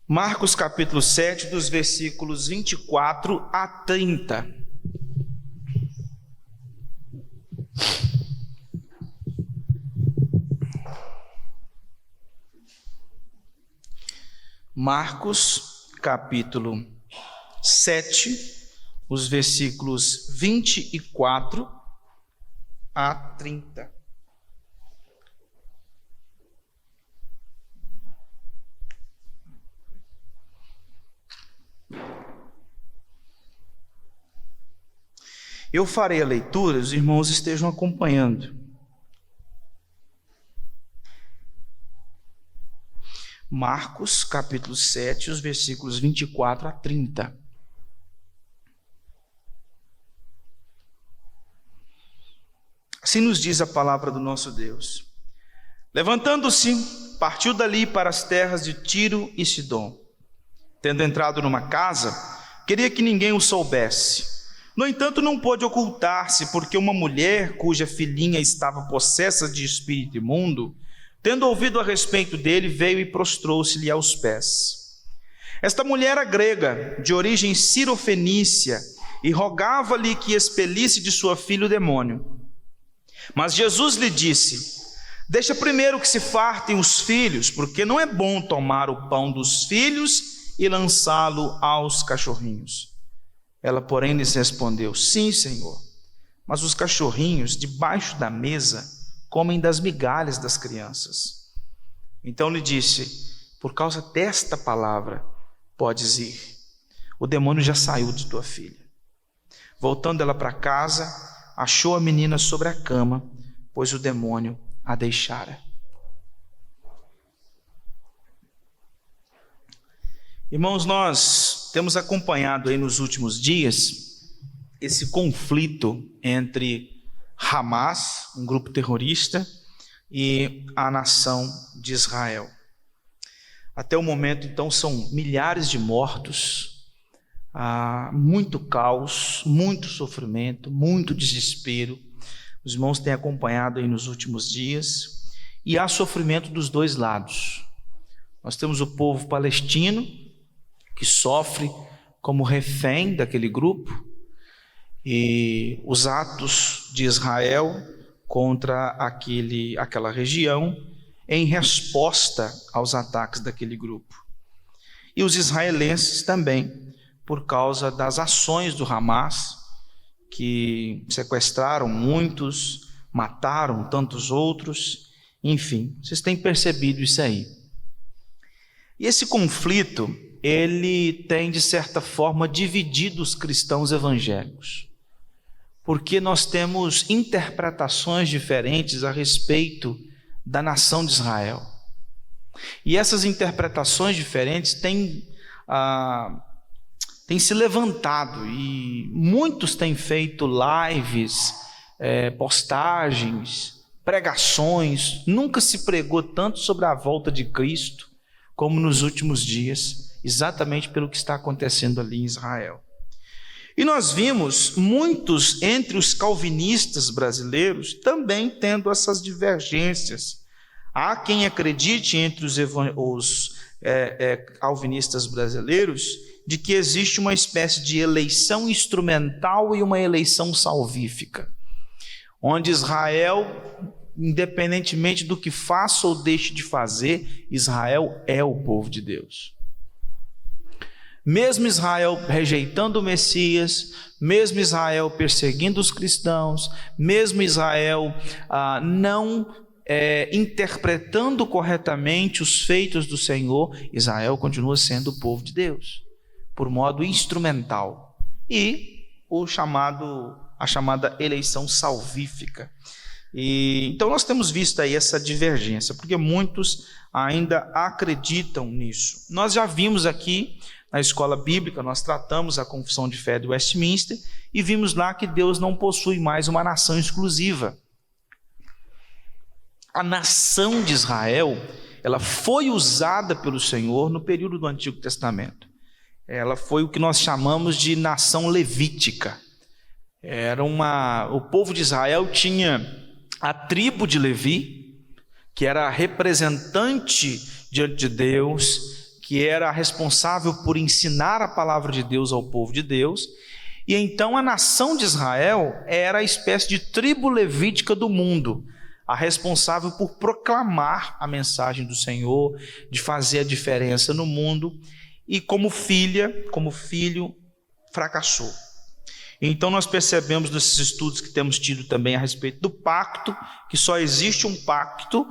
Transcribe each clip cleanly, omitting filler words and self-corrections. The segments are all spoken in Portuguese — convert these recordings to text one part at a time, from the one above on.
Marcos capítulo 7, dos versículos 24 a 30. Marcos capítulo 7, os versículos 24 a 30. Eu farei a leitura, os irmãos estejam acompanhando. Marcos, capítulo 7, os versículos 24 a 30. Assim nos diz a palavra do nosso Deus. Levantando-se, partiu dali para as terras de Tiro e Sidom. Tendo entrado numa casa, queria que ninguém o soubesse. No entanto, não pôde ocultar-se, porque uma mulher cuja filhinha estava possessa de espírito imundo, tendo ouvido a respeito dele, veio e prostrou-se-lhe aos pés. Esta mulher era grega, de origem cirofenícia, e rogava-lhe que expelisse de sua filha o demônio. Mas Jesus lhe disse: deixa primeiro que se fartem os filhos, porque não é bom tomar o pão dos filhos e lançá-lo aos cachorrinhos. Ela, porém, lhes respondeu: sim, Senhor, mas os cachorrinhos debaixo da mesa comem das migalhas das crianças. Então lhe disse: por causa desta palavra podes ir, o demônio já saiu de tua filha. Voltando ela para casa, achou a menina sobre a cama, pois o demônio a deixara. Irmãos, nós temos acompanhado aí nos últimos dias esse conflito entre Hamas, um grupo terrorista, e a nação de Israel. Até o momento, então, são milhares de mortos, muito caos, muito sofrimento, muito desespero. Os irmãos têm acompanhado aí nos últimos dias, e há sofrimento dos dois lados. Nós temos o povo palestino, que sofre como refém daquele grupo, e os atos de Israel contra aquela região em resposta aos ataques daquele grupo. E os israelenses também, por causa das ações do Hamas, que sequestraram muitos, mataram tantos outros, enfim, vocês têm percebido isso aí. E esse conflito, ele tem, de certa forma, dividido os cristãos evangélicos, porque nós temos interpretações diferentes a respeito da nação de Israel. E essas interpretações diferentes têm se levantado, e muitos têm feito lives, postagens, pregações. Nunca se pregou tanto sobre a volta de Cristo como nos últimos dias, exatamente pelo que está acontecendo ali em Israel. E nós vimos muitos entre os calvinistas brasileiros também tendo essas divergências. Há quem acredite entre os calvinistas brasileiros de que existe uma espécie de eleição instrumental e uma eleição salvífica, onde Israel, independentemente do que faça ou deixe de fazer, Israel é o povo de Deus. Mesmo Israel rejeitando o Messias, mesmo Israel perseguindo os cristãos, mesmo Israel não interpretando corretamente os feitos do Senhor, Israel continua sendo o povo de Deus, por modo instrumental. E a chamada eleição salvífica. Então nós temos visto aí essa divergência, porque muitos ainda acreditam nisso. Nós já vimos aqui na escola bíblica, nós tratamos a Confissão de Fé de Westminster e vimos lá que Deus não possui mais uma nação exclusiva. A nação de Israel, ela foi usada pelo Senhor no período do Antigo Testamento. Ela foi o que nós chamamos de nação levítica. O povo de Israel tinha a tribo de Levi, que era representante diante de Deus, que era responsável por ensinar a palavra de Deus ao povo de Deus. E então a nação de Israel era a espécie de tribo levítica do mundo, a responsável por proclamar a mensagem do Senhor, de fazer a diferença no mundo, e como filho, fracassou. Então nós percebemos nesses estudos que temos tido também a respeito do pacto, que só existe um pacto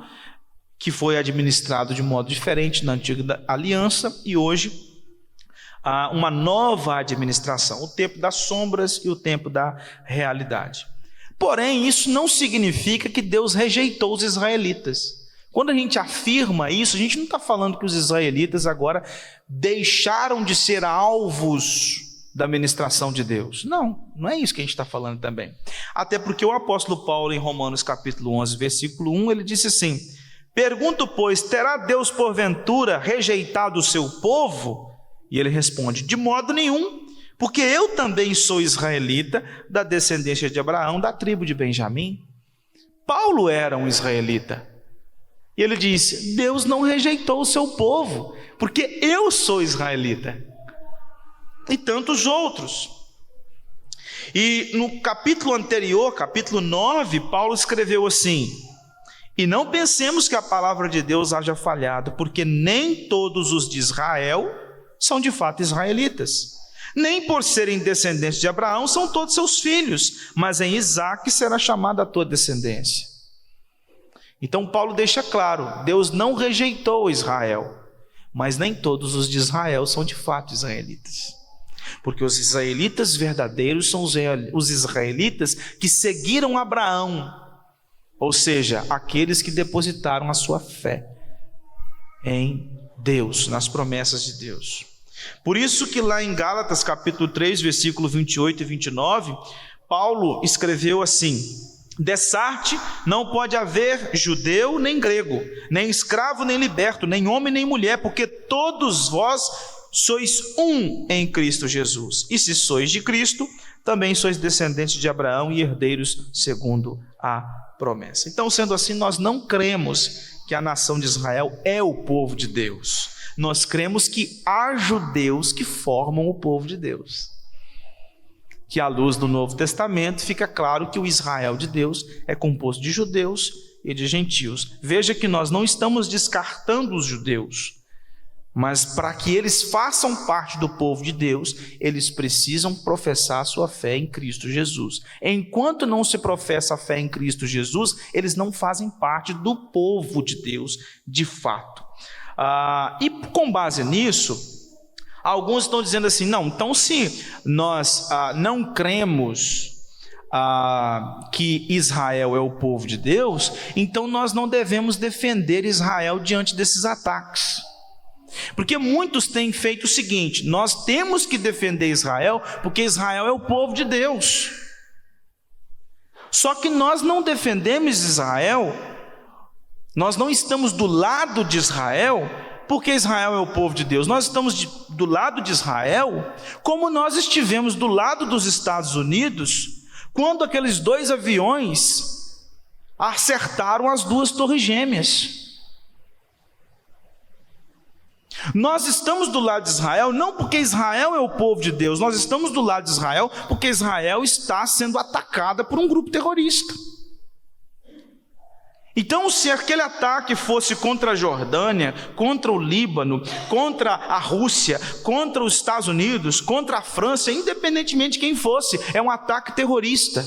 que foi administrado de modo diferente na antiga aliança, e hoje há uma nova administração, o tempo das sombras e o tempo da realidade. Porém, isso não significa que Deus rejeitou os israelitas. Quando a gente afirma isso, a gente não está falando que os israelitas agora deixaram de ser alvos da ministração de Deus. Não é isso que a gente está falando também. Até porque o apóstolo Paulo, em Romanos capítulo 11, versículo 1, ele disse assim: pergunto, pois, terá Deus porventura rejeitado o seu povo? E ele responde: de modo nenhum, porque eu também sou israelita, da descendência de Abraão, da tribo de Benjamim. Paulo era um israelita. E ele disse: Deus não rejeitou o seu povo, porque eu sou israelita. E tantos outros. E no capítulo anterior, capítulo 9, Paulo escreveu assim: e não pensemos que a palavra de Deus haja falhado, porque nem todos os de Israel são de fato israelitas. Nem por serem descendentes de Abraão são todos seus filhos, mas em Isaque será chamada a tua descendência. Então Paulo deixa claro: Deus não rejeitou Israel, mas nem todos os de Israel são de fato israelitas. Porque os israelitas verdadeiros são os israelitas que seguiram Abraão, ou seja, aqueles que depositaram a sua fé em Deus, nas promessas de Deus. Por isso que lá em Gálatas capítulo 3, versículo 28 e 29, Paulo escreveu assim: dessarte não pode haver judeu nem grego, nem escravo nem liberto, nem homem nem mulher, porque todos vós sois um em Cristo Jesus. E se sois de Cristo, também sois descendentes de Abraão e herdeiros segundo a promessa. Então, sendo assim, nós não cremos que a nação de Israel é o povo de Deus. Nós cremos que há judeus que formam o povo de Deus. Que à luz do Novo Testamento fica claro que o Israel de Deus é composto de judeus e de gentios. Veja que nós não estamos descartando os judeus, mas para que eles façam parte do povo de Deus, eles precisam professar a sua fé em Cristo Jesus. Enquanto não se professa a fé em Cristo Jesus, eles não fazem parte do povo de Deus de fato. E com base nisso, alguns estão dizendo assim: não, então se nós não cremos que Israel é o povo de Deus, então nós não devemos defender Israel diante desses ataques. Porque muitos têm feito o seguinte: nós temos que defender Israel porque Israel é o povo de Deus. Só que nós não defendemos Israel, nós não estamos do lado de Israel porque Israel é o povo de Deus. Nós estamos do lado de Israel como nós estivemos do lado dos Estados Unidos quando aqueles 2 aviões acertaram as 2 torres gêmeas. Nós estamos do lado de Israel não porque Israel é o povo de Deus, nós estamos do lado de Israel porque Israel está sendo atacada por um grupo terrorista. Então, se aquele ataque fosse contra a Jordânia, contra o Líbano, contra a Rússia, contra os Estados Unidos, contra a França, independentemente de quem fosse, é um ataque terrorista.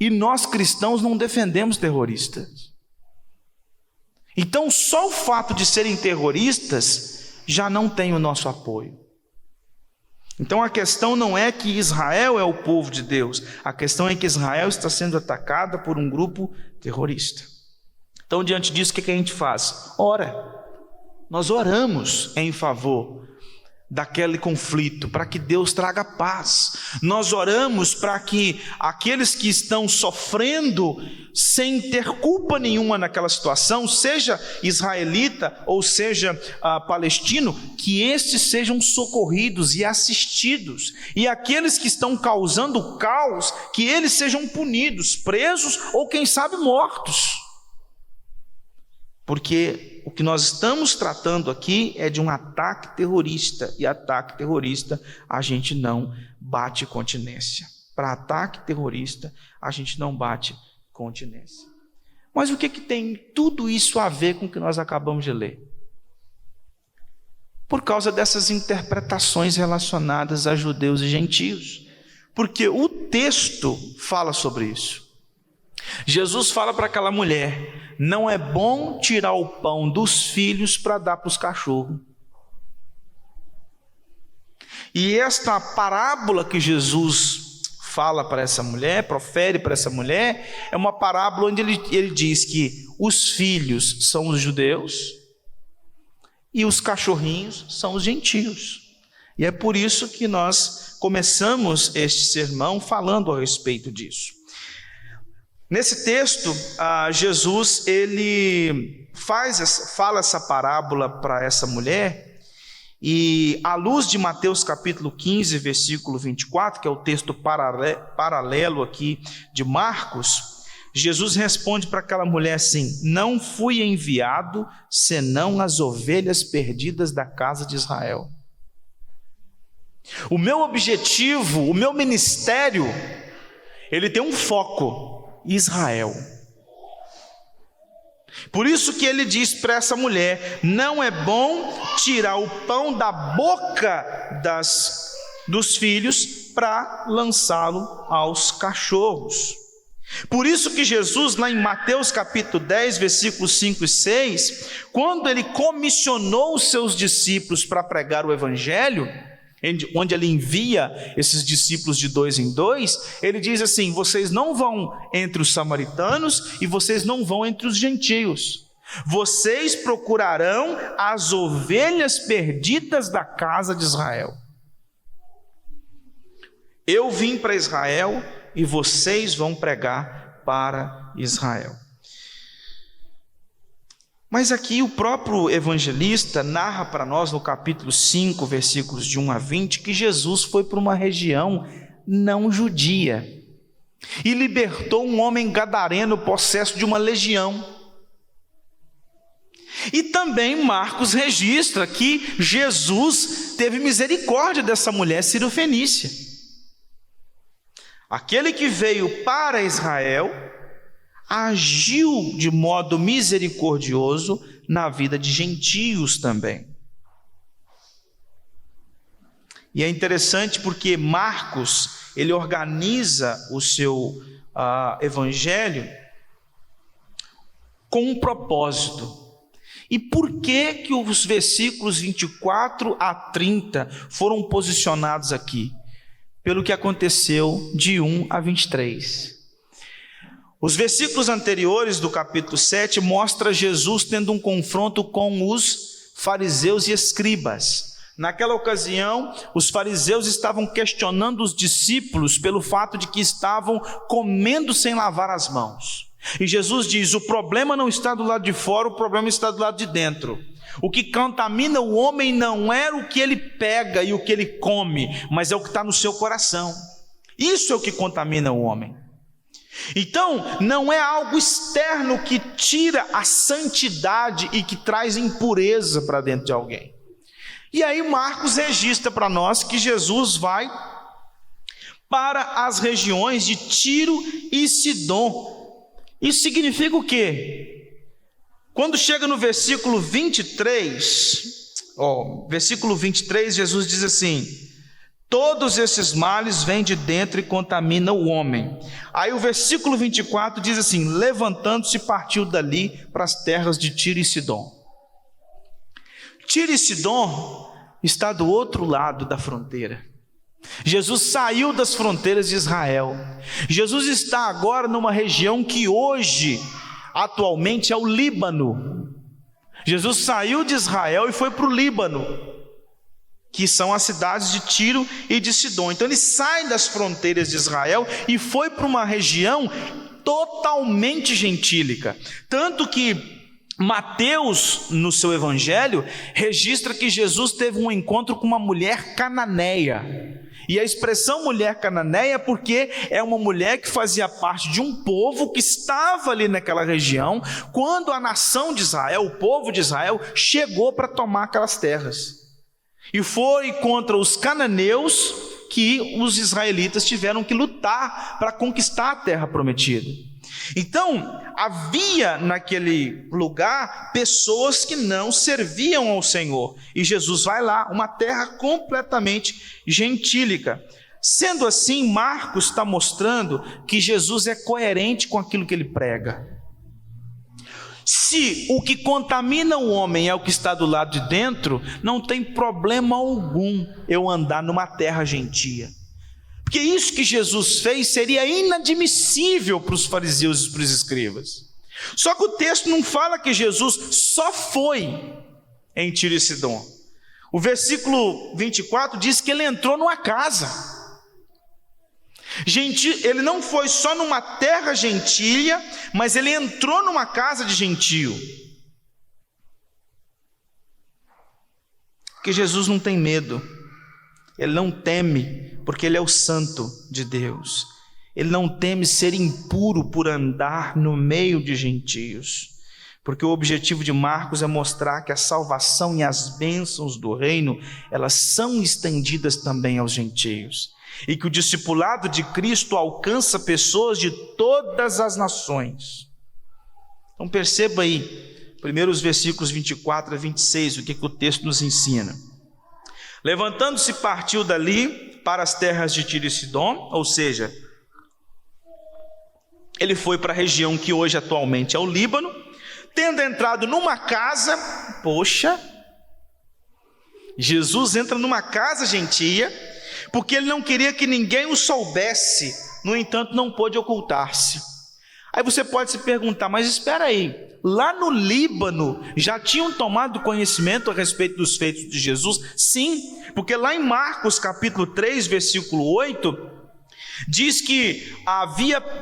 E nós cristãos não defendemos terroristas. Então, só o fato de serem terroristas já não tem o nosso apoio. Então, a questão não é que Israel é o povo de Deus, a questão é que Israel está sendo atacada por um grupo terrorista. Então, diante disso, o que a gente faz? Ora. Nós oramos em favor daquele conflito, para que Deus traga paz. Nós oramos para que aqueles que estão sofrendo sem ter culpa nenhuma naquela situação, seja israelita ou seja palestino, que estes sejam socorridos e assistidos, e aqueles que estão causando caos, que eles sejam punidos, presos ou quem sabe mortos. Porque o que nós estamos tratando aqui é de um ataque terrorista, e ataque terrorista a gente não bate continência. Para ataque terrorista a gente não bate continência. Mas o que tem tudo isso a ver com o que nós acabamos de ler? Por causa dessas interpretações relacionadas a judeus e gentios. Porque o texto fala sobre isso. Jesus fala para aquela mulher: não é bom tirar o pão dos filhos para dar para os cachorros. E esta parábola que Jesus fala para essa mulher, profere para essa mulher, é uma parábola onde ele diz que os filhos são os judeus e os cachorrinhos são os gentios. E é por isso que nós começamos este sermão falando a respeito disso. Nesse texto, Jesus ele fala essa parábola para essa mulher, e à luz de Mateus capítulo 15, versículo 24, que é o texto paralelo aqui de Marcos, Jesus responde para aquela mulher assim: não fui enviado senão as ovelhas perdidas da casa de Israel. O meu objetivo, o meu ministério, ele tem um foco: Israel. Por isso que ele diz para essa mulher: não é bom tirar o pão da boca dos filhos para lançá-lo aos cachorros. Por isso que Jesus, lá em Mateus capítulo 10, versículos 5 e 6, quando ele comissionou os seus discípulos para pregar o evangelho, onde ele envia esses discípulos de 2 em 2, ele diz assim: vocês não vão entre os samaritanos e vocês não vão entre os gentios, vocês procurarão as ovelhas perdidas da casa de Israel. Eu vim para Israel e vocês vão pregar para Israel. Mas aqui o próprio evangelista narra para nós no capítulo 5, versículos de 1 a 20, que Jesus foi para uma região não judia e libertou um homem gadareno possesso de uma legião. E também Marcos registra que Jesus teve misericórdia dessa mulher cirofenícia. Aquele que veio para Israel agiu de modo misericordioso na vida de gentios também. E é interessante porque Marcos, ele organiza o seu evangelho com um propósito. E por que os versículos 24 a 30 foram posicionados aqui? Pelo que aconteceu de 1 a 23. Os versículos anteriores do capítulo 7 mostram Jesus tendo um confronto com os fariseus e escribas. Naquela ocasião, os fariseus estavam questionando os discípulos pelo fato de que estavam comendo sem lavar as mãos. E Jesus diz: o problema não está do lado de fora, o problema está do lado de dentro. O que contamina o homem não é o que ele pega e o que ele come, mas é o que está no seu coração. Isso é o que contamina o homem. Então, não é algo externo que tira a santidade e que traz impureza para dentro de alguém. E aí Marcos registra para nós que Jesus vai para as regiões de Tiro e Sidom. Isso significa o quê? Quando chega no versículo 23, Jesus diz assim: todos esses males vêm de dentro e contaminam o homem. Aí o versículo 24 diz assim: levantando-se partiu dali para as terras de Tiro e Sidom. Tiro e Sidom está do outro lado da fronteira. Jesus saiu das fronteiras de Israel. Jesus está agora numa região que hoje, atualmente, é o Líbano. Jesus saiu de Israel e foi para o Líbano, que são as cidades de Tiro e de Sidom. Então ele sai das fronteiras de Israel e foi para uma região totalmente gentílica. Tanto que Mateus, no seu evangelho, registra que Jesus teve um encontro com uma mulher cananeia. E a expressão mulher cananeia é porque é uma mulher que fazia parte de um povo que estava ali naquela região, quando a nação de Israel, o povo de Israel, chegou para tomar aquelas terras. E foi contra os cananeus que os israelitas tiveram que lutar para conquistar a terra prometida. Então, havia naquele lugar pessoas que não serviam ao Senhor, e Jesus vai lá, uma terra completamente gentílica. Sendo assim, Marcos está mostrando que Jesus é coerente com aquilo que ele prega. Se o que contamina o homem é o que está do lado de dentro, não tem problema algum eu andar numa terra gentia. Porque isso que Jesus fez seria inadmissível para os fariseus e para os escribas. Só que o texto não fala que Jesus só foi em Tiro e Sidom. O versículo 24 diz que ele entrou numa casa. Ele não foi só numa terra gentília, mas ele entrou numa casa de gentio. Porque Jesus não tem medo. Ele não teme, porque ele é o santo de Deus. Ele não teme ser impuro por andar no meio de gentios. Porque o objetivo de Marcos é mostrar que a salvação e as bênçãos do reino, elas são estendidas também aos gentios. E que o discipulado de Cristo alcança pessoas de todas as nações. Então perceba aí, primeiro os versículos 24 a 26, o que o texto nos ensina. Levantando-se, partiu dali para as terras de Tiro e Sidom, ou seja, ele foi para a região que hoje atualmente é o Líbano, tendo entrado numa casa, Jesus entra numa casa gentia, porque ele não queria que ninguém o soubesse, no entanto não pôde ocultar-se. Aí você pode se perguntar, mas espera aí, lá no Líbano já tinham tomado conhecimento a respeito dos feitos de Jesus? Sim, porque lá em Marcos capítulo 3, versículo 8, diz que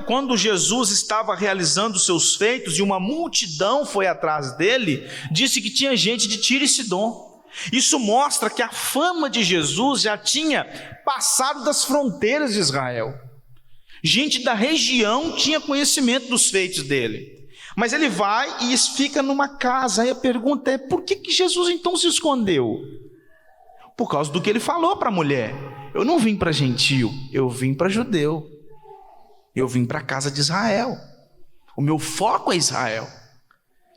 quando Jesus estava realizando os seus feitos e uma multidão foi atrás dele, disse que tinha gente de Tiro e Sidom. Isso mostra que a fama de Jesus já tinha passado das fronteiras de Israel. Gente da região tinha conhecimento dos feitos dele. Mas ele vai e fica numa casa. Aí a pergunta é, por que Jesus então se escondeu? Por causa do que ele falou para a mulher. Eu não vim para gentio, eu vim para judeu. Eu vim para a casa de Israel. O meu foco é Israel.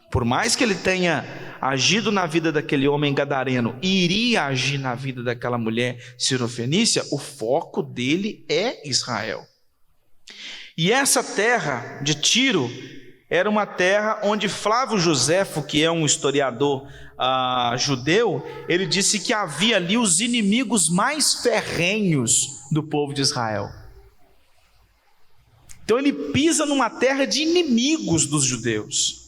Por mais que ele tenha agido na vida daquele homem gadareno e iria agir na vida daquela mulher sirofenícia, o foco dele é Israel. E essa terra de Tiro era uma terra onde Flávio Joséfo, que é um historiador judeu, ele disse que havia ali os inimigos mais ferrenhos do povo de Israel. Então ele pisa numa terra de inimigos dos judeus.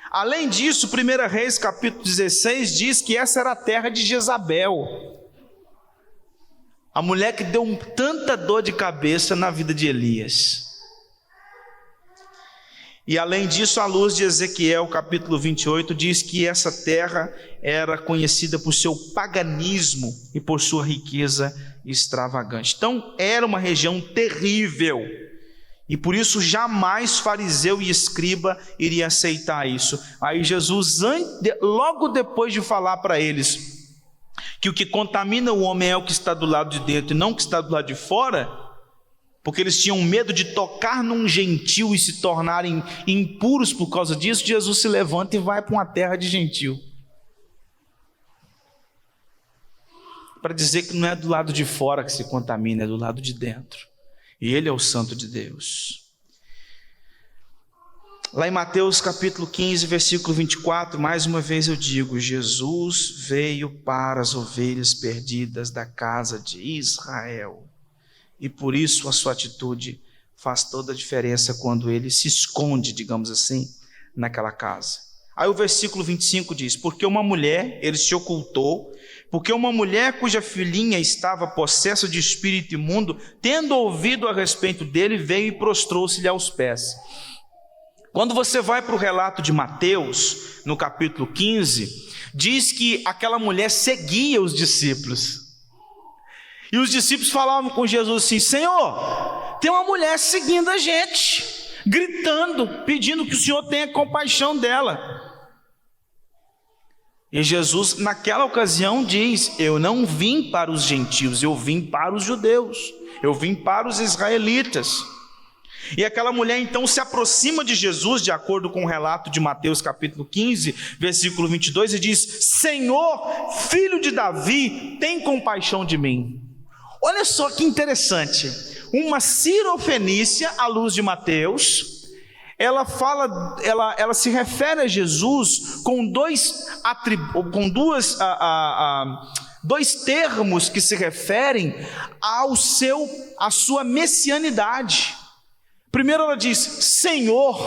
Além disso, 1 Reis capítulo 16 diz que essa era a terra de Jezabel, a mulher que deu tanta dor de cabeça na vida de Elias. E além disso, à luz de Ezequiel capítulo 28 diz que essa terra era conhecida por seu paganismo e por sua riqueza extravagante. Então era uma região terrível. E por isso jamais fariseu e escriba iria aceitar isso. Aí Jesus, logo depois de falar para eles que o que contamina o homem é o que está do lado de dentro e não o que está do lado de fora, porque eles tinham medo de tocar num gentio e se tornarem impuros por causa disso, Jesus se levanta e vai para uma terra de gentio. Para dizer que não é do lado de fora que se contamina, é do lado de dentro. E ele é o santo de Deus. Lá em Mateus capítulo 15, versículo 24, mais uma vez eu digo, Jesus veio para as ovelhas perdidas da casa de Israel. E por isso a sua atitude faz toda a diferença quando ele se esconde, digamos assim, naquela casa. Aí o versículo 25 diz, porque uma mulher, ele se ocultou, porque uma mulher cuja filhinha estava possessa de espírito imundo, tendo ouvido a respeito dele, veio e prostrou-se-lhe aos pés. Quando você vai para o relato de Mateus, no capítulo 15, diz que aquela mulher seguia os discípulos. E os discípulos falavam com Jesus assim: Senhor, tem uma mulher seguindo a gente, gritando, pedindo que o Senhor tenha compaixão dela. E Jesus, naquela ocasião, diz: eu não vim para os gentios, eu vim para os judeus, eu vim para os israelitas. E aquela mulher então se aproxima de Jesus, de acordo com o relato de Mateus capítulo 15, versículo 22, e diz: Senhor, filho de Davi, tem compaixão de mim. Olha só que interessante, uma sirofenícia, à luz de Mateus, ela se refere a Jesus com dois termos que se referem à sua messianidade. Primeiro ela diz Senhor,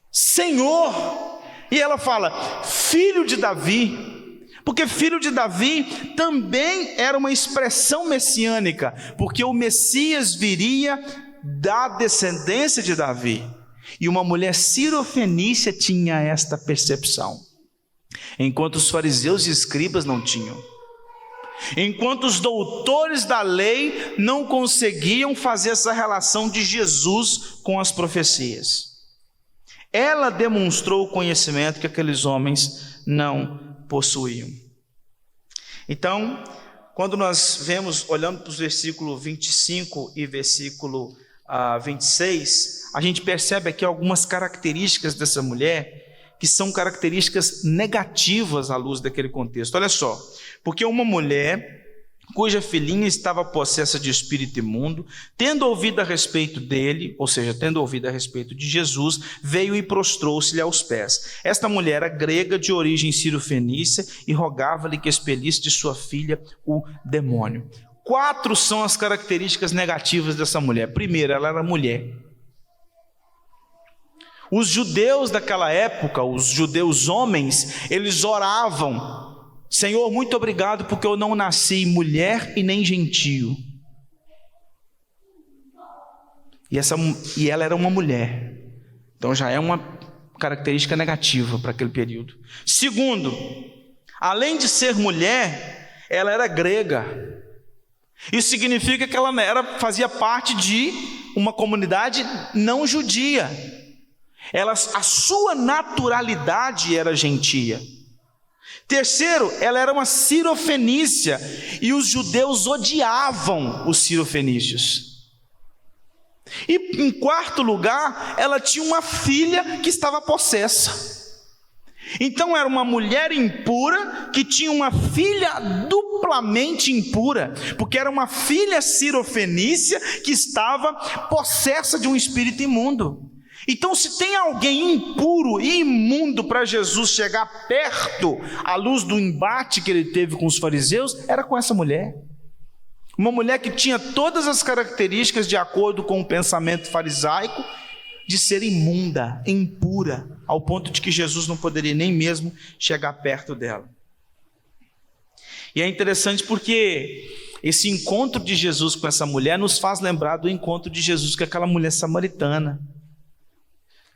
Senhor, e ela fala filho de Davi, porque filho de Davi também era uma expressão messiânica, porque o Messias viria da descendência de Davi, e uma mulher sirofenícia tinha esta percepção, enquanto os fariseus e escribas não tinham. Enquanto os doutores da lei não conseguiam fazer essa relação de Jesus com as profecias, ela demonstrou o conhecimento que aqueles homens não possuíam. Então, quando nós vemos, olhando para os versículos 25 e versículo 26, a gente percebe aqui algumas características dessa mulher, que são características negativas à luz daquele contexto. Olha só, porque uma mulher cuja filhinha estava possessa de espírito imundo, tendo ouvido a respeito dele, ou seja, tendo ouvido a respeito de Jesus, veio e prostrou-se-lhe aos pés. Esta mulher era grega, de origem sirofenícia, e rogava-lhe que expelisse de sua filha o demônio. 4 são as características negativas dessa mulher. Primeiro, ela era mulher. Os judeus daquela época, os judeus homens, eles oravam: Senhor, muito obrigado porque eu não nasci mulher e nem gentio. E ela era uma mulher, então já é uma característica negativa para aquele período. Segundo, além de ser mulher, ela era grega. Isso significa que ela fazia parte de uma comunidade não judia. A sua naturalidade era gentia. Terceiro, ela era uma sirofenícia, e os judeus odiavam os sirofenícios. E em quarto lugar, ela tinha uma filha que estava possessa. Então era uma mulher impura que tinha uma filha duplamente impura, porque era uma filha sirofenícia que estava possessa de um espírito imundo. Então, se tem alguém impuro e imundo para Jesus chegar perto, à luz do embate que ele teve com os fariseus, era com essa mulher. Uma mulher que tinha todas as características, de acordo com o pensamento farisaico, de ser imunda, impura, ao ponto de que Jesus não poderia nem mesmo chegar perto dela. E é interessante porque esse encontro de Jesus com essa mulher nos faz lembrar do encontro de Jesus com aquela mulher samaritana.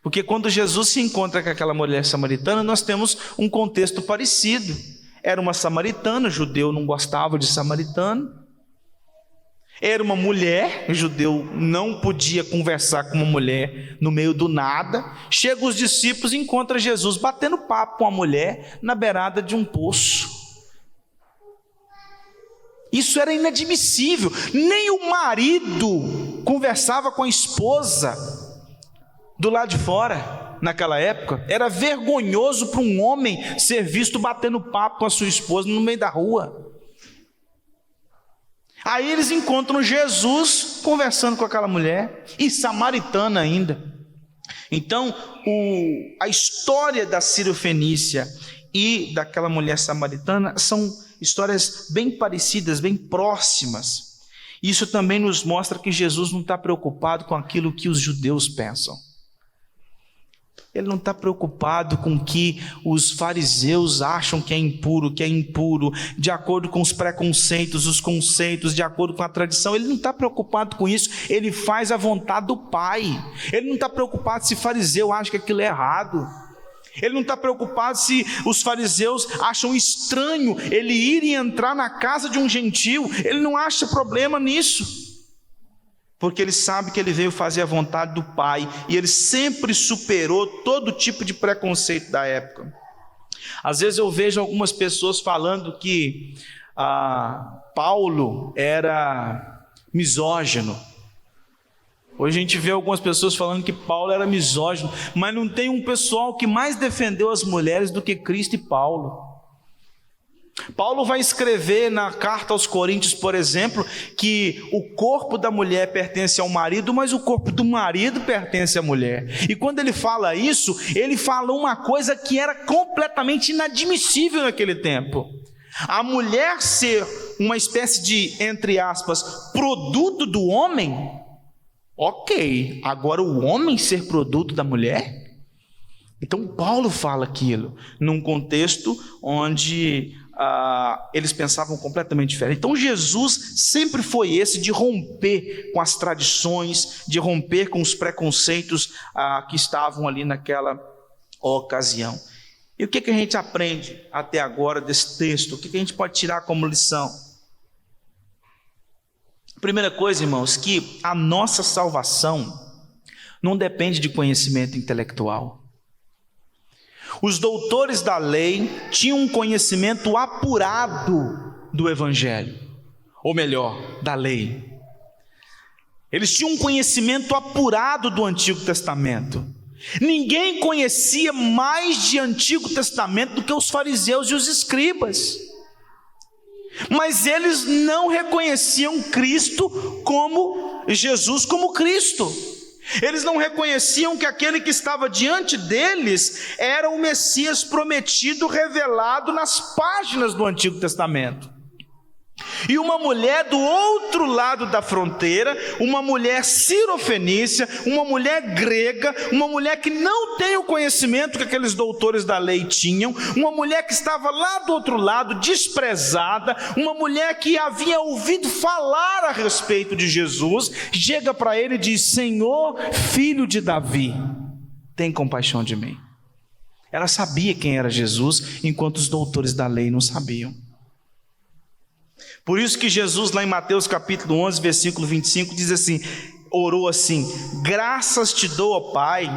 Porque quando Jesus se encontra com aquela mulher samaritana, nós temos um contexto parecido. Era uma samaritana, o judeu não gostava de samaritano. Era uma mulher, o judeu não podia conversar com uma mulher no meio do nada. Chegam os discípulos e encontram Jesus batendo papo com a mulher na beirada de um poço. Isso era inadmissível. Nem o marido conversava com a esposa do lado de fora. Naquela época era vergonhoso para um homem ser visto batendo papo com a sua esposa no meio da rua. Aí eles encontram Jesus conversando com aquela mulher, e samaritana ainda. Então a história da sirofenícia e daquela mulher samaritana são histórias bem parecidas, bem próximas. Isso também nos mostra que Jesus não está preocupado com aquilo que os judeus pensam. Ele não está preocupado com o que os fariseus acham que é impuro, de acordo com os preconceitos, os conceitos, de acordo com a tradição. Ele não está preocupado com isso, ele faz a vontade do Pai. Ele não está preocupado se fariseu acha que aquilo é errado. Ele não está preocupado se os fariseus acham estranho ele ir e entrar na casa de um gentil. Ele não acha problema nisso, porque ele sabe que ele veio fazer a vontade do Pai, e ele sempre superou todo tipo de preconceito da época. Às vezes eu vejo algumas pessoas falando que Paulo era misógino. Hoje a gente vê algumas pessoas falando que Paulo era misógino, mas não tem um pessoal que mais defendeu as mulheres do que Cristo e Paulo. Paulo vai escrever na carta aos Coríntios, por exemplo, que o corpo da mulher pertence ao marido, mas o corpo do marido pertence à mulher. E quando ele fala isso, ele fala uma coisa que era completamente inadmissível naquele tempo. A mulher ser uma espécie de, entre aspas, produto do homem. Ok, agora o homem ser produto da mulher? Então Paulo fala aquilo num contexto onde eles pensavam completamente diferente. Então Jesus sempre foi esse de romper com as tradições, de romper com os preconceitos que estavam ali naquela ocasião. E o que a gente aprende até agora desse texto? O que a gente pode tirar como lição? Primeira coisa, irmãos, que a nossa salvação não depende de conhecimento intelectual. Os doutores da lei tinham um conhecimento apurado do Evangelho, ou melhor, da lei. Eles tinham um conhecimento apurado do Antigo Testamento. Ninguém conhecia mais de Antigo Testamento do que os fariseus e os escribas. Mas eles não reconheciam Cristo como Jesus, como Cristo. Eles não reconheciam que aquele que estava diante deles era o Messias prometido, revelado nas páginas do Antigo Testamento. E uma mulher do outro lado da fronteira, uma mulher cirofenícia, uma mulher grega, uma mulher que não tem o conhecimento que aqueles doutores da lei tinham, uma mulher que estava lá do outro lado, desprezada, uma mulher que havia ouvido falar a respeito de Jesus, chega para ele e diz: Senhor, filho de Davi, tem compaixão de mim. Ela sabia quem era Jesus, enquanto os doutores da lei não sabiam. Por isso que Jesus, lá em Mateus capítulo 11, versículo 25, diz assim, orou assim: graças te dou, ó Pai,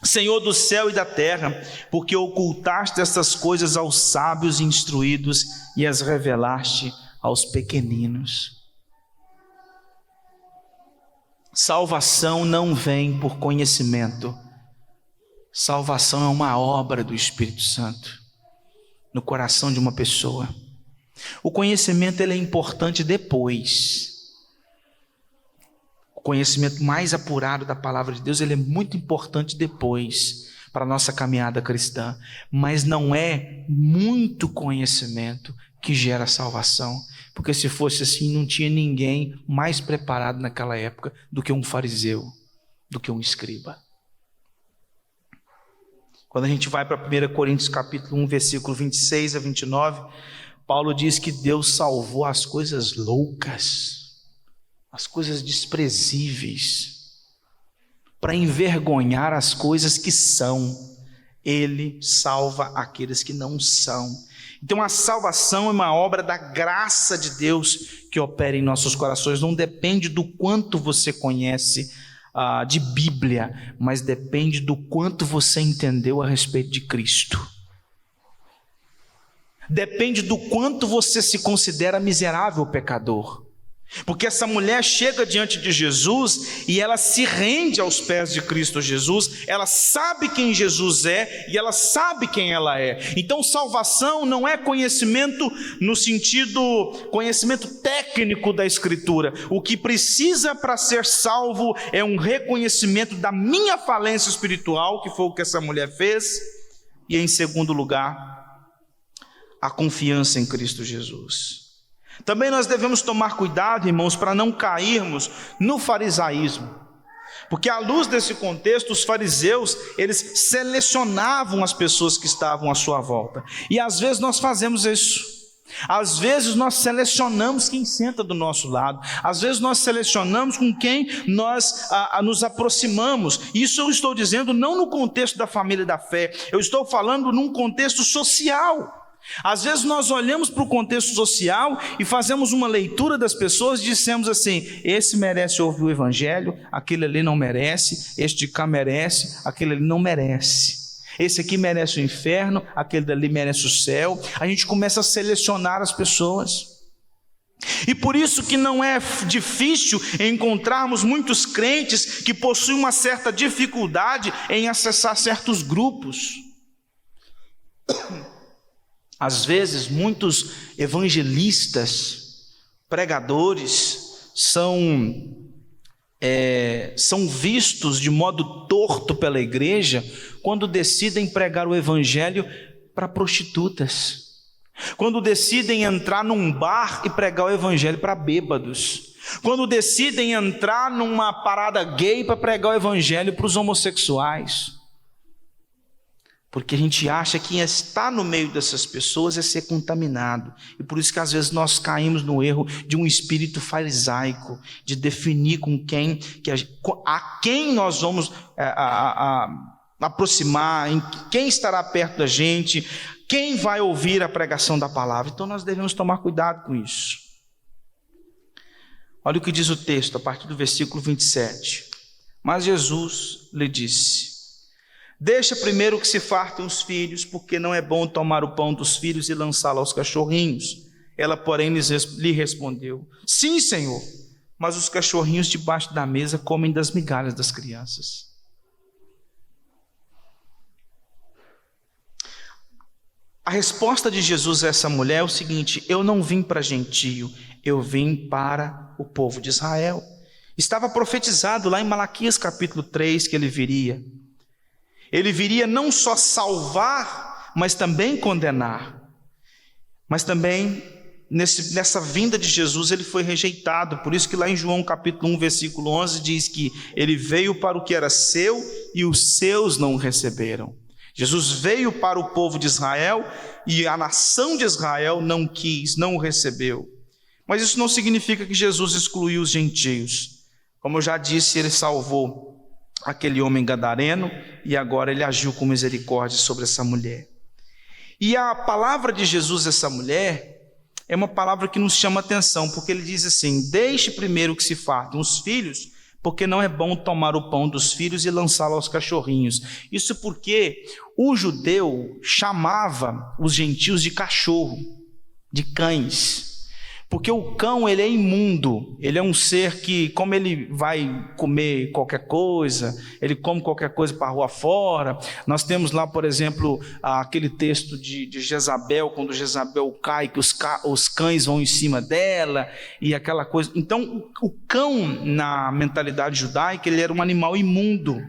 Senhor do céu e da terra, porque ocultaste estas coisas aos sábios e instruídos e as revelaste aos pequeninos. Salvação não vem por conhecimento. Salvação é uma obra do Espírito Santo no coração de uma pessoa. O conhecimento ele é importante depois. O conhecimento mais apurado da palavra de Deus ele é muito importante depois para a nossa caminhada cristã. Mas não é muito conhecimento que gera salvação. Porque se fosse assim, não tinha ninguém mais preparado naquela época do que um fariseu, do que um escriba. Quando a gente vai para 1 Coríntios capítulo 1, versículo 26 a 29, Paulo diz que Deus salvou as coisas loucas, as coisas desprezíveis, para envergonhar as coisas que são. Ele salva aqueles que não são. Então a salvação é uma obra da graça de Deus que opera em nossos corações. Não depende do quanto você conhece de Bíblia, mas depende do quanto você entendeu a respeito de Cristo. Depende do quanto você se considera miserável pecador. Porque essa mulher chega diante de Jesus e ela se rende aos pés de Cristo Jesus, ela sabe quem Jesus é e ela sabe quem ela é. Então salvação não é conhecimento no sentido, conhecimento técnico da Escritura. O que precisa para ser salvo é um reconhecimento da minha falência espiritual, que foi o que essa mulher fez, e em segundo lugar, a confiança em Cristo Jesus. Também nós devemos tomar cuidado, irmãos, para não cairmos no farisaísmo. Porque à luz desse contexto, os fariseus, eles selecionavam as pessoas que estavam à sua volta. E às vezes nós fazemos isso. Às vezes nós selecionamos quem senta do nosso lado. Às vezes nós selecionamos com quem nós nos aproximamos. Isso eu estou dizendo não no contexto da família da fé. Eu estou falando num contexto social. Às vezes nós olhamos para o contexto social e fazemos uma leitura das pessoas e dissemos assim: esse merece ouvir o evangelho, aquele ali não merece, este de cá merece, aquele ali não merece. Esse aqui merece o inferno, aquele dali merece o céu. A gente começa a selecionar as pessoas. E por isso que não é difícil encontrarmos muitos crentes que possuem uma certa dificuldade em acessar certos grupos. Às vezes, muitos evangelistas, pregadores, são vistos de modo torto pela igreja quando decidem pregar o evangelho para prostitutas, quando decidem entrar num bar e pregar o evangelho para bêbados, quando decidem entrar numa parada gay para pregar o evangelho para os homossexuais. Porque a gente acha que estar no meio dessas pessoas é ser contaminado. E por isso que às vezes nós caímos no erro de um espírito farisaico, de definir a quem nós vamos aproximar, em quem estará perto da gente, quem vai ouvir a pregação da palavra. Então nós devemos tomar cuidado com isso. Olha o que diz o texto, a partir do versículo 27. Mas Jesus lhe disse: deixa primeiro que se fartem os filhos, porque não é bom tomar o pão dos filhos e lançá-lo aos cachorrinhos. Ela, porém, lhe respondeu: sim, Senhor, mas os cachorrinhos debaixo da mesa comem das migalhas das crianças. A resposta de Jesus a essa mulher é o seguinte: eu não vim para gentio, eu vim para o povo de Israel. Estava profetizado lá em Malaquias capítulo 3 que ele viria. Ele viria não só salvar, mas também condenar. Mas também, nessa vinda de Jesus, ele foi rejeitado. Por isso que lá em João capítulo 1, versículo 11, diz que ele veio para o que era seu e os seus não o receberam. Jesus veio para o povo de Israel e a nação de Israel não quis, não o recebeu. Mas isso não significa que Jesus excluiu os gentios. Como eu já disse, ele salvou aquele homem gadareno e agora ele agiu com misericórdia sobre essa mulher. E a palavra de Jesus a essa mulher é uma palavra que nos chama atenção, porque ele diz assim: deixe primeiro que se fartem os filhos, porque não é bom tomar o pão dos filhos e lançá-lo aos cachorrinhos. Isso porque o judeu chamava os gentios de cachorro, de cães. Porque o cão, ele é imundo, ele é um ser que, como ele vai comer qualquer coisa, ele come qualquer coisa para a rua fora. Nós temos lá, por exemplo, aquele texto de Jezabel, quando Jezabel cai, que os cães vão em cima dela, e aquela coisa. Então, o cão, na mentalidade judaica, ele era um animal imundo.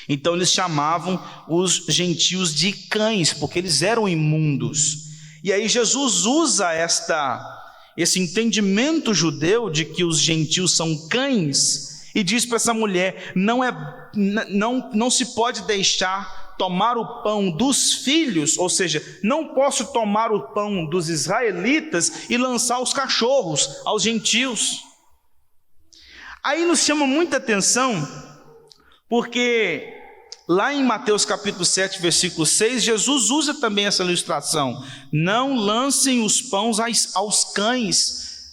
Então, eles chamavam os gentios de cães, porque eles eram imundos. E aí Jesus usa esse entendimento judeu de que os gentios são cães e diz para essa mulher: não se pode deixar tomar o pão dos filhos, ou seja, não posso tomar o pão dos israelitas e lançar os cachorros aos gentios. Aí nos chama muita atenção, porque lá em Mateus capítulo 7, versículo 6, Jesus usa também essa ilustração: não lancem os pães aos cães,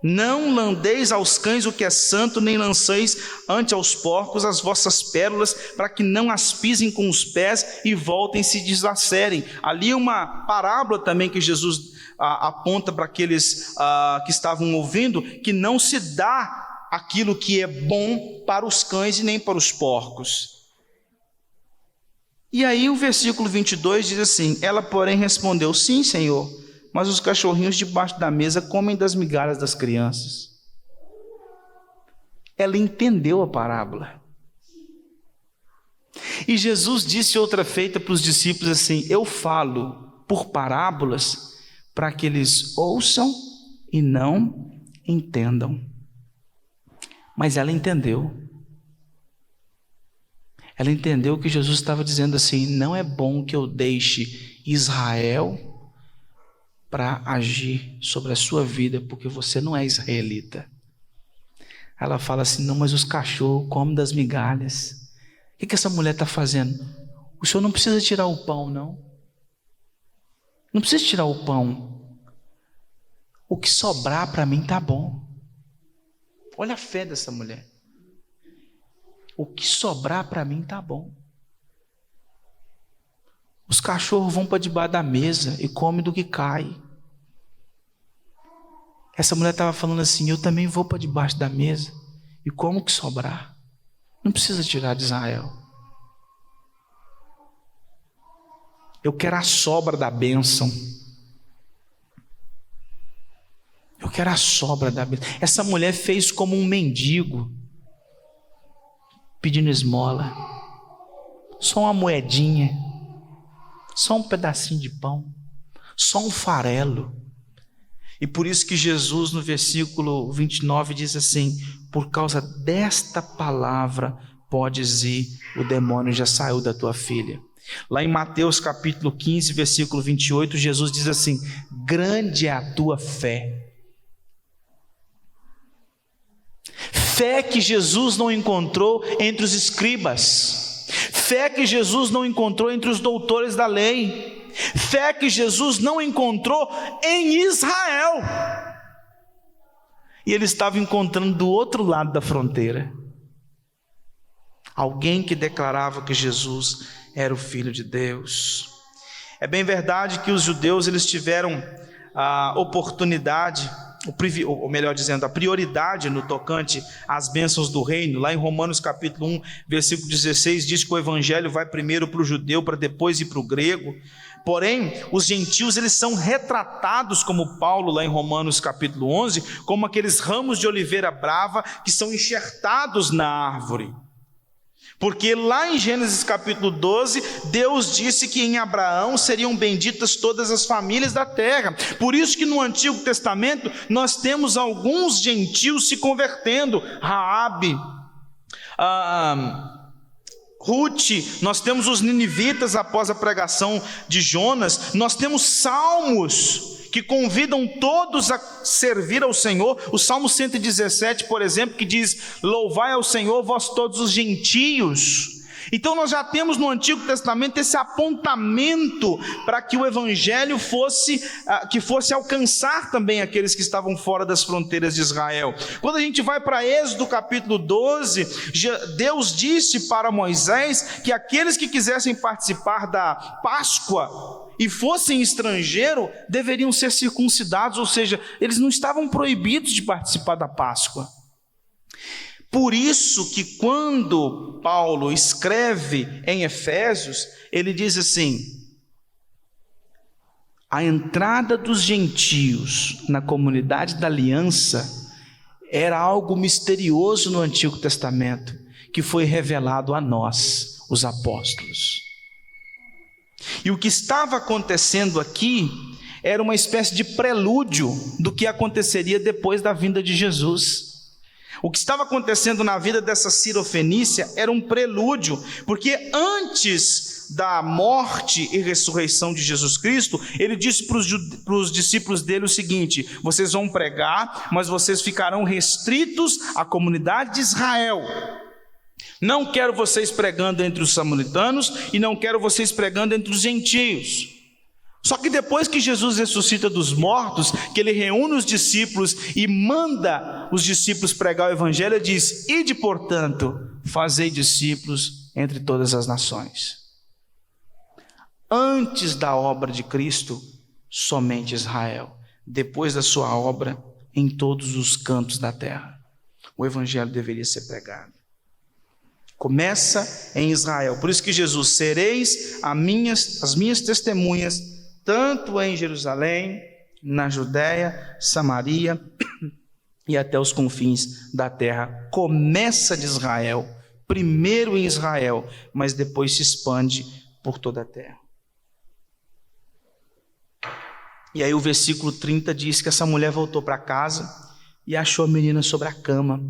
não landeis aos cães o que é santo, nem lanceis ante aos porcos as vossas pérolas, para que não as pisem com os pés e voltem e se deslacerem. Ali é uma parábola também que Jesus aponta para aqueles que estavam ouvindo, que não se dá aquilo que é bom para os cães e nem para os porcos. E aí o versículo 22 diz assim: ela, porém, respondeu: sim, Senhor, mas os cachorrinhos debaixo da mesa comem das migalhas das crianças. Ela entendeu a parábola. E Jesus disse outra feita para os discípulos assim: eu falo por parábolas para que eles ouçam e não entendam. Mas ela entendeu. Ela entendeu que Jesus estava dizendo assim: não é bom que eu deixe Israel para agir sobre a sua vida, porque você não é israelita. Ela fala assim: não, mas os cachorros comem das migalhas. O que essa mulher está fazendo? O senhor não precisa tirar o pão, não. Não precisa tirar o pão. O que sobrar para mim está bom. Olha a fé dessa mulher. O que sobrar para mim está bom. Os cachorros vão para debaixo da mesa e comem do que cai. Essa mulher estava falando assim: eu também vou para debaixo da mesa e como o que sobrar. Não precisa tirar de Israel. Eu quero a sobra da bênção. Eu quero a sobra da bênção. Essa mulher fez como um mendigo, pedindo esmola. Só uma moedinha, só um pedacinho de pão, só um farelo. E por isso que Jesus, no versículo 29, diz assim: por causa desta palavra podes ir, o demônio já saiu da tua filha. Lá em Mateus capítulo 15, versículo 28, Jesus diz assim: grande é a tua fé. Fé que Jesus não encontrou entre os escribas, fé que Jesus não encontrou entre os doutores da lei, fé que Jesus não encontrou em Israel. E ele estava encontrando do outro lado da fronteira alguém que declarava que Jesus era o Filho de Deus. É bem verdade que os judeus eles tiveram a oportunidade, ou melhor dizendo, a prioridade no tocante às bênçãos do reino. Lá em Romanos capítulo 1, versículo 16, diz que o evangelho vai primeiro para o judeu, para depois ir para o grego. Porém, os gentios eles são retratados, como Paulo lá em Romanos capítulo 11, como aqueles ramos de oliveira brava que são enxertados na árvore. Porque lá em Gênesis capítulo 12, Deus disse que em Abraão seriam benditas todas as famílias da terra. Por isso que no Antigo Testamento nós temos alguns gentios se convertendo. Raabe, Ruth, nós temos os ninivitas após a pregação de Jonas, nós temos salmos que convidam todos a servir ao Senhor. O Salmo 117, por exemplo, que diz: louvai ao Senhor vós todos os gentios. Então nós já temos no Antigo Testamento esse apontamento para que o Evangelho fosse alcançar também aqueles que estavam fora das fronteiras de Israel. Quando a gente vai para Êxodo capítulo 12, Deus disse para Moisés que aqueles que quisessem participar da Páscoa e fossem estrangeiros, deveriam ser circuncidados, ou seja, eles não estavam proibidos de participar da Páscoa. Por isso que quando Paulo escreve em Efésios, ele diz assim: a entrada dos gentios na comunidade da aliança era algo misterioso no Antigo Testamento, que foi revelado a nós, os apóstolos. E o que estava acontecendo aqui era uma espécie de prelúdio do que aconteceria depois da vinda de Jesus. O que estava acontecendo na vida dessa Sirofenícia era um prelúdio, porque antes da morte e ressurreição de Jesus Cristo, ele disse para os discípulos dele o seguinte: vocês vão pregar, mas vocês ficarão restritos à comunidade de Israel. Não quero vocês pregando entre os samaritanos e não quero vocês pregando entre os gentios. Só que depois que Jesus ressuscita dos mortos, que ele reúne os discípulos e manda os discípulos pregar o evangelho, ele diz: ide, portanto, fazei discípulos entre todas as nações. Antes da obra de Cristo, somente Israel. Depois da sua obra, em todos os cantos da terra, o evangelho deveria ser pregado. Começa em Israel. Por isso que Jesus: sereis as minhas testemunhas, tanto em Jerusalém, na Judéia, Samaria e até os confins da terra. Começa de Israel, primeiro em Israel, mas depois se expande por toda a terra. E aí o versículo 30 diz que essa mulher voltou para casa e achou a menina sobre a cama,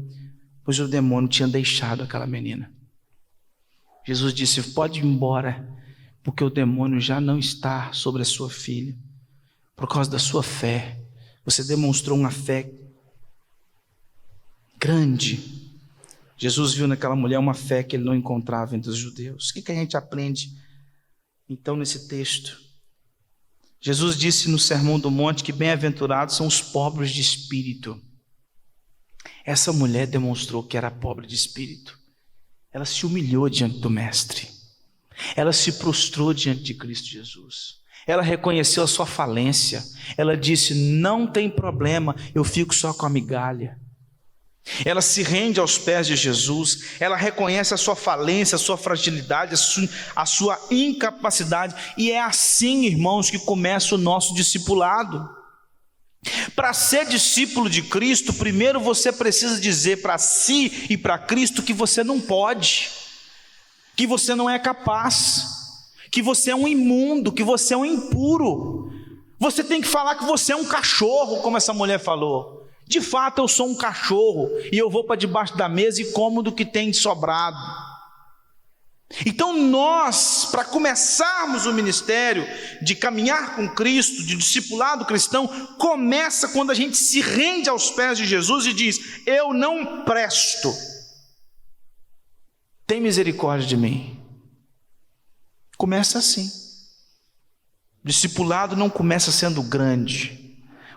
pois o demônio tinha deixado aquela menina. Jesus disse: pode ir embora, porque o demônio já não está sobre a sua filha, por causa da sua fé. Você demonstrou uma fé grande. Jesus viu naquela mulher uma fé que ele não encontrava entre os judeus. O que a gente aprende então nesse texto? Jesus disse no Sermão do Monte que bem-aventurados são os pobres de espírito. Essa mulher demonstrou que era pobre de espírito. Ela se humilhou diante do Mestre. Ela se prostrou diante de Cristo Jesus. Ela reconheceu a sua falência. Ela disse: não tem problema, eu fico só com a migalha. Ela se rende aos pés de Jesus. Ela reconhece a sua falência, a sua fragilidade, a sua incapacidade. E é assim, irmãos, que começa o nosso discipulado. Para ser discípulo de Cristo, primeiro você precisa dizer para si e para Cristo que você não pode, que você não é capaz, que você é um imundo, que você é um impuro. Você tem que falar que você é um cachorro, como essa mulher falou. De fato, eu sou um cachorro e eu vou para debaixo da mesa e como do que tem de sobrado. Então nós, para começarmos o ministério de caminhar com Cristo, de discipulado cristão, começa quando a gente se rende aos pés de Jesus e diz: eu não presto, tem misericórdia de mim. Começa assim. O discipulado não começa sendo grande.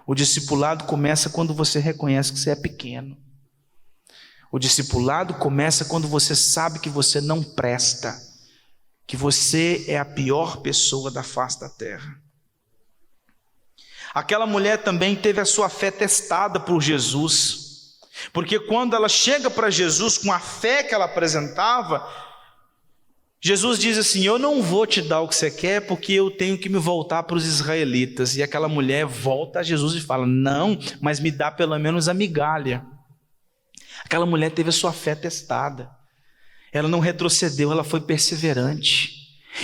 O discipulado começa quando você reconhece que você é pequeno. O discipulado começa quando você sabe que você não presta, que você é a pior pessoa da face da terra. Aquela mulher também teve a sua fé testada por Jesus, porque quando ela chega para Jesus com a fé que ela apresentava, Jesus diz assim: eu não vou te dar o que você quer, porque eu tenho que me voltar para os israelitas. E aquela mulher volta a Jesus e fala: não, mas me dá pelo menos a migalha. Aquela mulher teve a sua fé testada. Ela não retrocedeu, ela foi perseverante.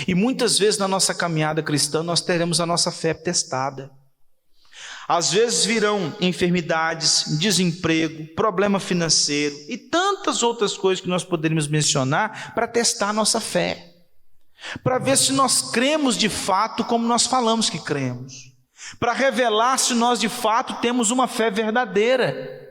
E muitas vezes na nossa caminhada cristã nós teremos a nossa fé testada. Às vezes virão enfermidades, desemprego, problema financeiro e tantas outras coisas que nós poderíamos mencionar para testar a nossa fé, para ver se nós cremos de fato como nós falamos que cremos, para revelar se nós de fato temos uma fé verdadeira,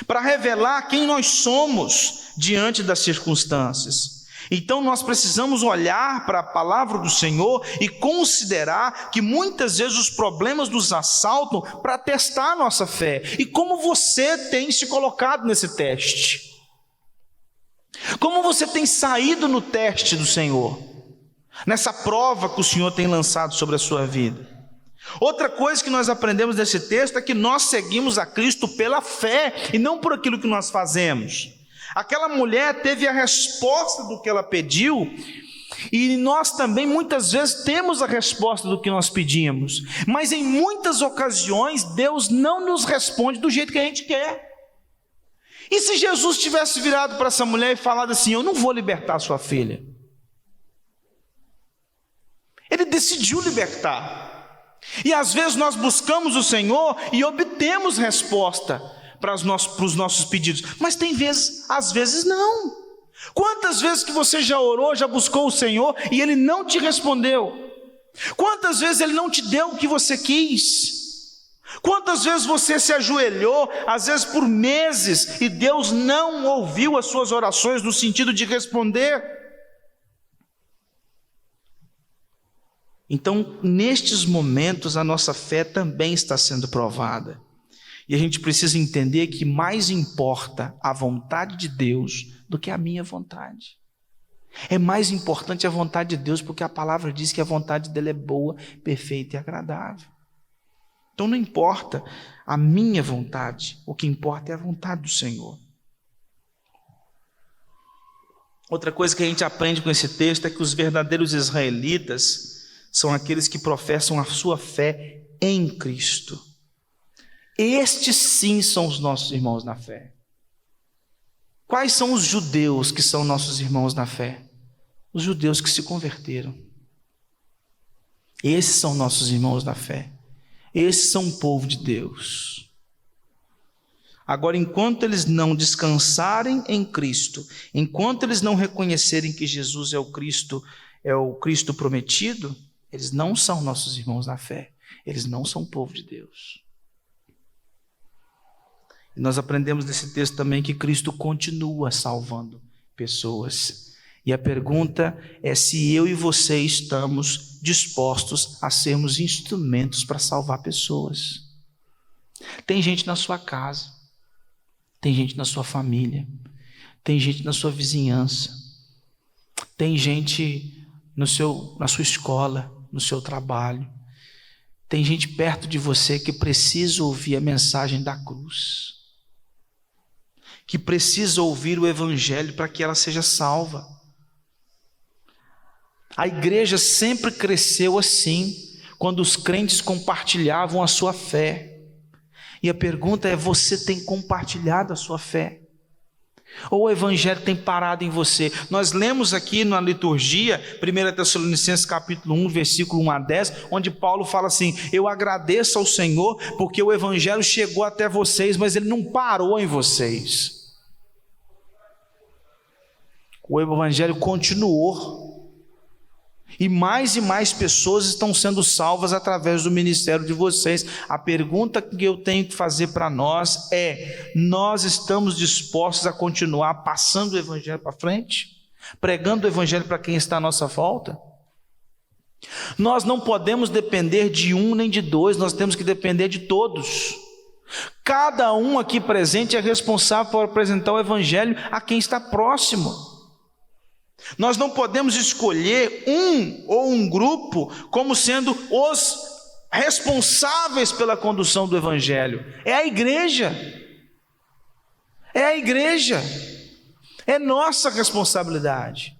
para revelar quem nós somos diante das circunstâncias. Então nós precisamos olhar para a palavra do Senhor e considerar que muitas vezes os problemas nos assaltam para testar a nossa fé. E como você tem se colocado nesse teste? Como você tem saído no teste do Senhor? Nessa prova que o Senhor tem lançado sobre a sua vida? Outra coisa que nós aprendemos desse texto é que nós seguimos a Cristo pela fé e não por aquilo que nós fazemos. Aquela mulher teve a resposta do que ela pediu, e nós também muitas vezes temos a resposta do que nós pedimos, mas em muitas ocasiões Deus não nos responde do jeito que a gente quer. E se Jesus tivesse virado para essa mulher e falado assim: eu não vou libertar sua filha? Ele decidiu libertar. E às vezes nós buscamos o Senhor e obtemos resposta para os nossos pedidos, mas tem vezes, às vezes não. Quantas vezes que você já orou, já buscou o Senhor e Ele não te respondeu? Quantas vezes Ele não te deu o que você quis? Quantas vezes você se ajoelhou, às vezes por meses, e Deus não ouviu as suas orações no sentido de responder? Então, nestes momentos, a nossa fé também está sendo provada. E a gente precisa entender que mais importa a vontade de Deus do que a minha vontade. É mais importante a vontade de Deus, porque a palavra diz que a vontade dele é boa, perfeita e agradável. Então não importa a minha vontade, o que importa é a vontade do Senhor. Outra coisa que a gente aprende com esse texto é que os verdadeiros israelitas são aqueles que professam a sua fé em Cristo. Estes sim são os nossos irmãos na fé. Quais são os judeus que são nossos irmãos na fé? Os judeus que se converteram. Esses são nossos irmãos na fé. Esses são o povo de Deus. Agora, enquanto eles não descansarem em Cristo, enquanto eles não reconhecerem que Jesus é o Cristo prometido, eles não são nossos irmãos na fé, eles não são povo de Deus. E nós aprendemos nesse texto também que Cristo continua salvando pessoas. E a pergunta é se eu e você estamos dispostos a sermos instrumentos para salvar pessoas. Tem gente na sua casa, tem gente na sua família, tem gente na sua vizinhança, tem gente na sua escola, no seu trabalho, tem gente perto de você que precisa ouvir a mensagem da cruz, que precisa ouvir o evangelho para que ela seja salva. A igreja sempre cresceu assim, quando os crentes compartilhavam a sua fé. E a pergunta é: você tem compartilhado a sua fé? Ou o evangelho tem parado em você? Nós lemos aqui na liturgia, 1 Tessalonicenses capítulo 1, versículo 1 a 10, onde Paulo fala assim: eu agradeço ao Senhor, porque o evangelho chegou até vocês, mas ele não parou em vocês. O evangelho continuou. E mais pessoas estão sendo salvas através do ministério de vocês. A pergunta que eu tenho que fazer para nós é: nós estamos dispostos a continuar passando o evangelho para frente? Pregando o evangelho para quem está à nossa volta? Nós não podemos depender de um nem de dois, nós temos que depender de todos. Cada um aqui presente é responsável por apresentar o evangelho a quem está próximo. Nós não podemos escolher um grupo como sendo os responsáveis pela condução do evangelho. É a igreja. É a igreja. É nossa responsabilidade.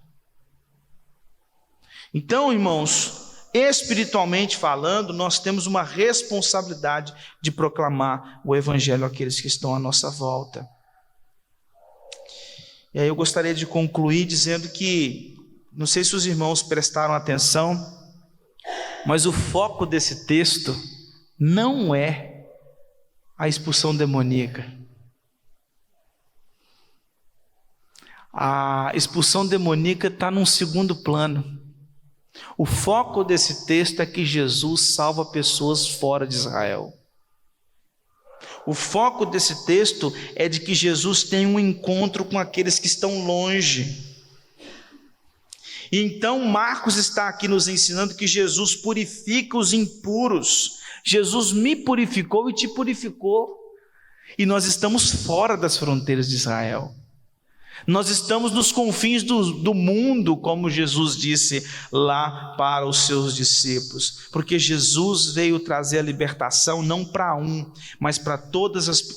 Então, irmãos, espiritualmente falando, nós temos uma responsabilidade de proclamar o evangelho àqueles que estão à nossa volta. E aí eu gostaria de concluir dizendo que, não sei se os irmãos prestaram atenção, mas o foco desse texto não é a expulsão demoníaca. A expulsão demoníaca está num segundo plano. O foco desse texto é que Jesus salva pessoas fora de Israel. O foco desse texto é de que Jesus tem um encontro com aqueles que estão longe. E então Marcos está aqui nos ensinando que Jesus purifica os impuros. Jesus me purificou e te purificou. E nós estamos fora das fronteiras de Israel. Nós estamos nos confins do mundo, como Jesus disse lá para os seus discípulos, porque Jesus veio trazer a libertação não para mas para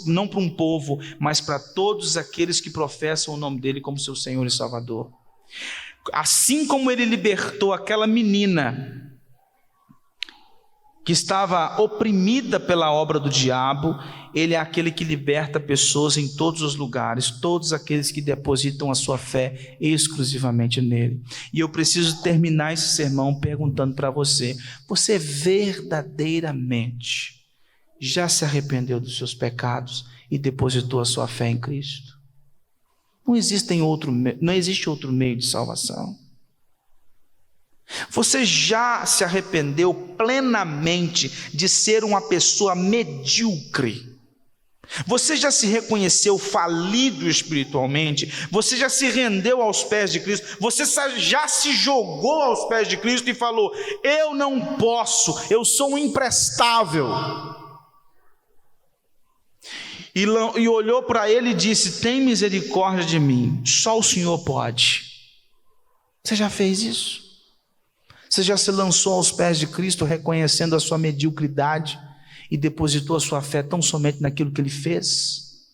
não para um povo, mas para todos aqueles que professam o nome dele como seu Senhor e Salvador. Assim como ele libertou aquela menina que estava oprimida pela obra do diabo, ele é aquele que liberta pessoas em todos os lugares, todos aqueles que depositam a sua fé exclusivamente nele. E eu preciso terminar esse sermão perguntando para você: você verdadeiramente já se arrependeu dos seus pecados e depositou a sua fé em Cristo? Não existe outro meio de salvação. Você já se arrependeu plenamente de ser uma pessoa medíocre? Você já se reconheceu falido espiritualmente? Você já se rendeu aos pés de Cristo? Você já se jogou aos pés de Cristo e falou: eu não posso, eu sou um imprestável? E olhou para ele e disse: tem misericórdia de mim, só o Senhor pode. Você já fez isso? Você já se lançou aos pés de Cristo reconhecendo a sua mediocridade e depositou a sua fé tão somente naquilo que Ele fez?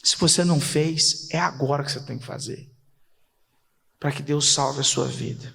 Se você não fez, é agora que você tem que fazer, para que Deus salve a sua vida.